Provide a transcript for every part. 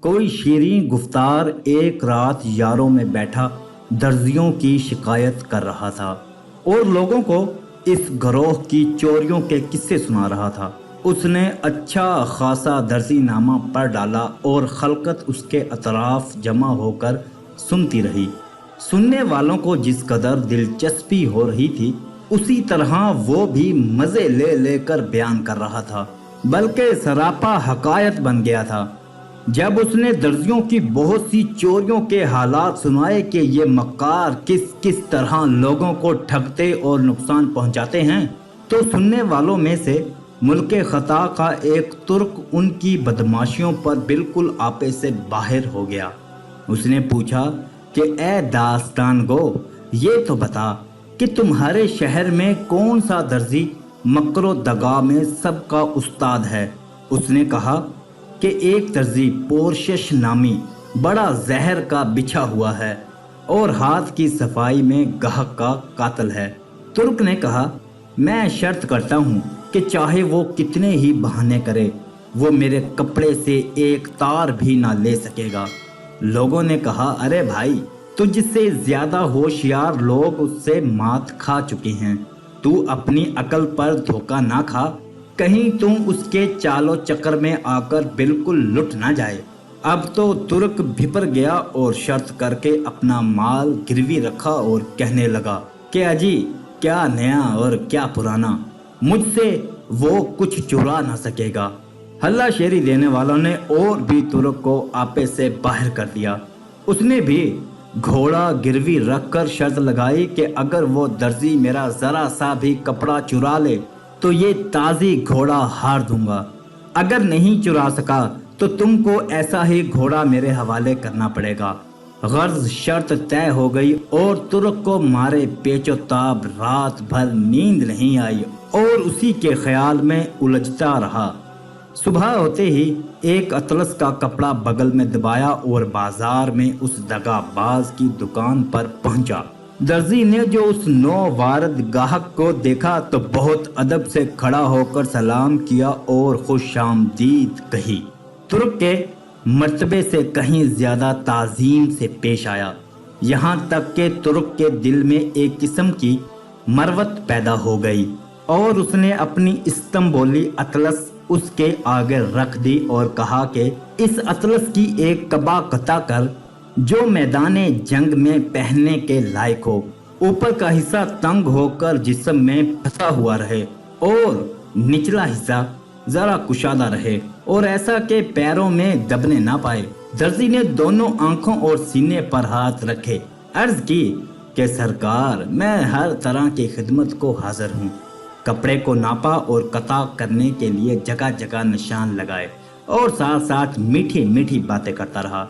کوئی شیریں گفتار ایک رات یاروں میں بیٹھا درزیوں کی شکایت کر رہا تھا اور لوگوں کو اس گروہ کی چوریوں کے قصے سنا رہا تھا۔ اس نے اچھا خاصا درزی نامہ پڑھ ڈالا اور خلقت اس کے اطراف جمع ہو کر سنتی رہی۔ سننے والوں کو جس قدر دلچسپی ہو رہی تھی اسی طرح وہ بھی مزے لے لے کر بیان کر رہا تھا، بلکہ سراپا حقائق بن گیا تھا۔ جب اس نے درزیوں کی بہت سی چوریوں کے حالات سنائے کہ یہ مکار کس طرح لوگوں کو ٹھگتے اور نقصان پہنچاتے ہیں، تو سننے والوں میں سے ملک خطا کا ایک ترک ان کی بدماشیوں پر بالکل آپے سے باہر ہو گیا۔ اس نے پوچھا کہ اے داستان گو، یہ تو بتا کہ تمہارے شہر میں کون سا درزی مکر و دغا میں سب کا استاد ہے؟ اس نے کہا کہ ایک درزی پورشش نامی بڑا زہر کا بچھا ہوا ہے اور ہاتھ کی صفائی میں گاہک کا قاتل ہے۔ ترک نے کہا، میں شرط کرتا ہوں کہ چاہے وہ کتنے ہی بہانے کرے، وہ میرے کپڑے سے ایک تار بھی نہ لے سکے گا۔ لوگوں نے کہا، ارے بھائی، تجھ سے زیادہ ہوشیار لوگ اس سے مات کھا چکے ہیں، تو اپنی عقل پر دھوکہ نہ کھا، کہیں تم اس کے چالو چکر میں آ کر بالکل لٹ نہ جائے۔ اب تو ترک بھپر گیا اور شرط کر کے اپنا مال گروی رکھا اور کہنے لگا کہ اجی، کیا نیا اور کیا پرانا، مجھ سے وہ کچھ چرا نہ سکے گا۔ ہلا شیری دینے والوں نے اور بھی ترک کو آپے سے باہر کر دیا۔ اس نے بھی گھوڑا گروی رکھ کر شرط لگائی کہ اگر وہ درزی میرا ذرا سا بھی کپڑا چرا لے تو یہ تازی گھوڑا ہار دوں گا، اگر نہیں چرا سکا تو تم کو ایسا ہی گھوڑا میرے حوالے کرنا پڑے گا۔ غرض شرط طے ہو گئی اور ترک کو مارے پیچ و تاب رات بھر نیند نہیں آئی اور اسی کے خیال میں الجھتا رہا۔ صبح ہوتے ہی ایک اطلس کا کپڑا بغل میں دبایا اور بازار میں اس دغا باز کی دکان پر پہنچا۔ درزی نے جو اس نو وارد گاہک کو دیکھا تو بہت ادب سے کھڑا ہو کر سلام کیا اور خوش آمدید کہی۔ ترک کے مرتبے سے کہیں زیادہ تعظیم سے پیش آیا، یہاں تک کہ ترک کے دل میں ایک قسم کی مروت پیدا ہو گئی اور اس نے اپنی استنبولی اطلس اس کے آگے رکھ دی اور کہا کہ اس اطلس کی ایک قبا قطع کر جو میدان جنگ میں پہننے کے لائق ہو، اوپر کا حصہ تنگ ہو کر جسم میں پھنسا ہوا رہے اور نچلا حصہ ذرا کشادہ رہے اور ایسا کہ پیروں میں دبنے نہ پائے۔ درزی نے دونوں آنکھوں اور سینے پر ہاتھ رکھے، عرض کی کہ سرکار، میں ہر طرح کی خدمت کو حاضر ہوں۔ کپڑے کو ناپا اور قطع کرنے کے لیے جگہ جگہ نشان لگائے اور ساتھ ساتھ میٹھی میٹھی باتیں کرتا رہا۔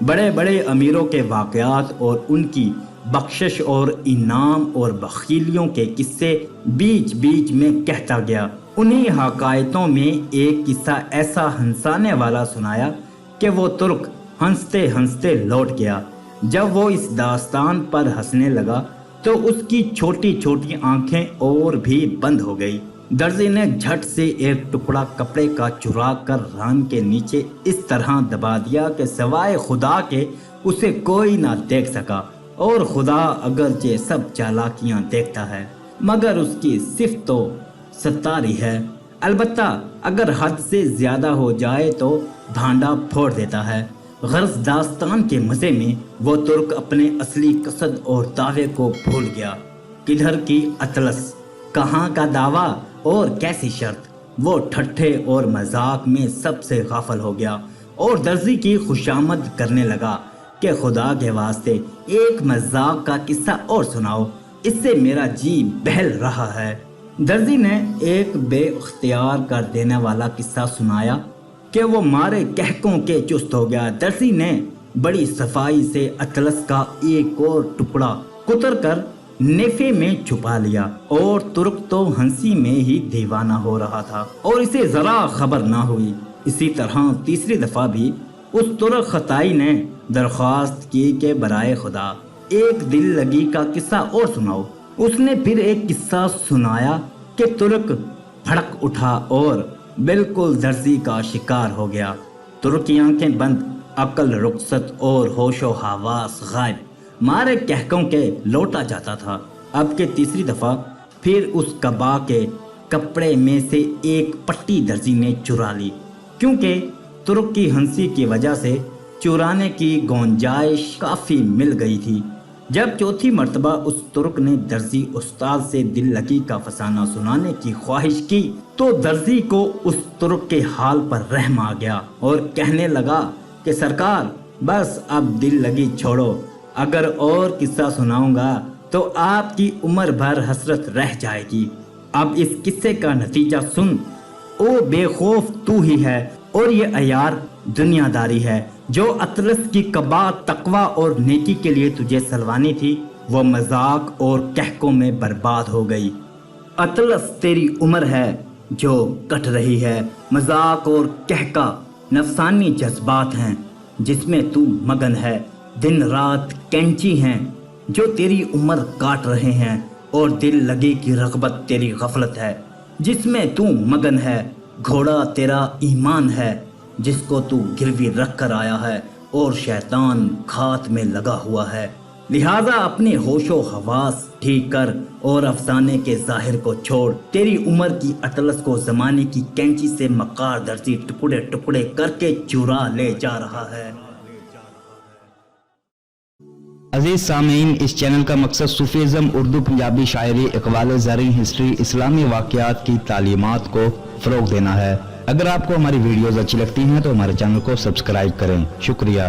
بڑے بڑے امیروں کے واقعات اور ان کی بخشش اور انعام اور بخیلیوں کے قصے بیچ بیچ میں کہتا گیا۔ انہی حقائقوں میں ایک قصہ ایسا ہنسانے والا سنایا کہ وہ ترک ہنستے ہنستے لوٹ گیا۔ جب وہ اس داستان پر ہنسنے لگا تو اس کی چھوٹی چھوٹی آنکھیں اور بھی بند ہو گئی۔ درزی نے جھٹ سے ایک ٹکڑا کپڑے کا چرا کر ران کے نیچے اس طرح دبا دیا کہ سوائے خدا کے اسے کوئی نہ دیکھ سکا، اور خدا اگرچہ سب چالاکیاں دیکھتا ہے مگر اس کی صفت تو ستاری ہے، البتہ اگر حد سے زیادہ ہو جائے تو بھانڈا پھوڑ دیتا ہے۔ غرض داستان کے مزے میں وہ ترک اپنے اصلی قصد اور دعوے کو بھول گیا۔ کدھر کی اطلس، کہاں کا دعویٰ اور کیسی شرط، وہ ٹھٹھے اور مذاق میں سب سے غافل ہو گیا اور درزی کی خوشامد کرنے لگا کہ خدا کے واسطے ایک مذاق کا قصہ اور سناؤ، اس سے میرا جی بہل رہا ہے۔ درزی نے ایک بے اختیار کر دینے والا قصہ سنایا کہ وہ مارے کہکوں کے چست ہو گیا۔ درزی نے بڑی صفائی سے اطلس کا ایک اور ٹکڑا کتر کر نیفے میں چھپا لیا اور ترک تو ہنسی میں ہی دیوانہ ہو رہا تھا اور اسے ذرا خبر نہ ہوئی۔ اسی طرح تیسری دفعہ بھی اس ترک خطائی نے درخواست کی کہ برائے خدا ایک دل لگی کا قصہ اور سناؤ۔ اس نے پھر ایک قصہ سنایا کہ ترک بھڑک اٹھا اور بالکل درزی کا شکار ہو گیا۔ ترک کی آنکھیں بند، عقل رخصت اور ہوش و حواس غائب، مارے کہکوں کے لوٹا جاتا تھا۔ اب کے تیسری دفعہ پھر اس قبا کے کپڑے میں سے ایک پٹی درزی نے چرا لی، کیونکہ ترک کی ہنسی کی وجہ سے چرانے کی گنجائش کافی مل گئی تھی۔ جب چوتھی مرتبہ اس ترک نے درزی استاد سے دل لگی کا فسانہ سنانے کی خواہش کی تو درزی کو اس ترک کے حال پر رحم آ گیا اور کہنے لگا کہ سرکار بس اب دل لگی چھوڑو، اگر اور قصہ سناؤں گا تو آپ کی عمر بھر حسرت رہ جائے گی۔ اب اس قصے کا نتیجہ سن۔ او بے خوف تو ہی ہے اور یہ عیار دنیا داری ہے جو اطلس کی قبا تقوی اور نیکی کے لیے تجھے سلوانی تھی، وہ مذاق اور کہکوں میں برباد ہو گئی۔ اطلس تیری عمر ہے جو کٹ رہی ہے، مذاق اور کہکا نفسانی جذبات ہیں جس میں تو مگن ہے، دن رات کینچی ہیں جو تیری عمر کاٹ رہے ہیں، اور دل لگی کی رغبت تیری غفلت ہے جس میں تو مگن ہے، گھوڑا تیرا ایمان ہے جس کو تو گروی رکھ کر آیا ہے، اور شیطان گھات میں لگا ہوا ہے۔ لہٰذا اپنے ہوش و حواس ٹھیک کر اور افسانے کے ظاہر کو چھوڑ، تیری عمر کی اطلس کو زمانے کی کینچی سے مکار درزی ٹکڑے ٹکڑے کر کے چرا لے جا رہا ہے۔ عزیز سامعین، اس چینل کا مقصد صوفیزم، اردو پنجابی شاعری، اقوال زرعی، ہسٹری، اسلامی واقعات کی تعلیمات کو فروغ دینا ہے۔ اگر آپ کو ہماری ویڈیوز اچھی لگتی ہیں تو ہمارے چینل کو سبسکرائب کریں۔ شکریہ۔